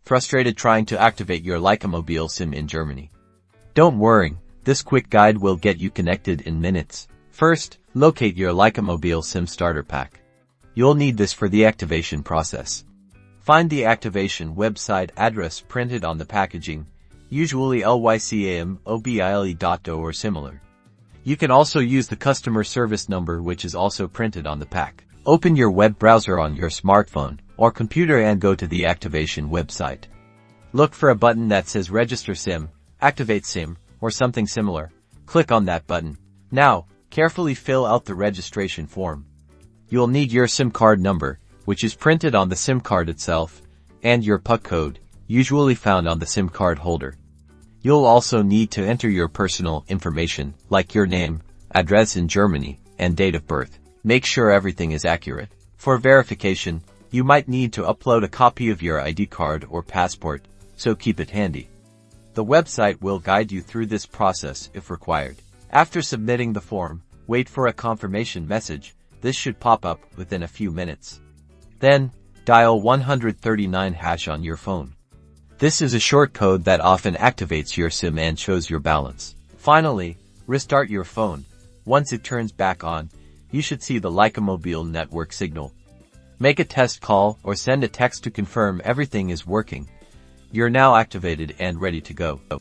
Frustrated trying to activate your Lycamobile SIM in Germany? Don't worry, this quick guide will get you connected in minutes. First, locate your Lycamobile SIM starter pack. You'll need this for the activation process. Find the activation website address printed on the packaging, usually lycamobile.do or similar. You can also use the customer service number which is also printed on the pack. Open your web browser on your smartphone or computer and go to the activation website. Look for a button that says Register SIM, Activate SIM, or something similar. Click on that button. Now, carefully fill out the registration form. You'll need your SIM card number, which is printed on the SIM card itself, and your PUC code, usually found on the SIM card holder. You'll also need to enter your personal information, like your name, address in Germany, and date of birth. Make sure everything is accurate. For verification, you might need to upload a copy of your ID card or passport, so keep it handy. The website will guide you through this process if required. After submitting the form, wait for a confirmation message. This should pop up within a few minutes. Then, dial 139# on your phone. This is a short code that often activates your SIM and shows your balance. Finally, restart your phone. Once it turns back on, you should see the Lycamobile network signal. Make a test call or send a text to confirm everything is working. You're now activated and ready to go.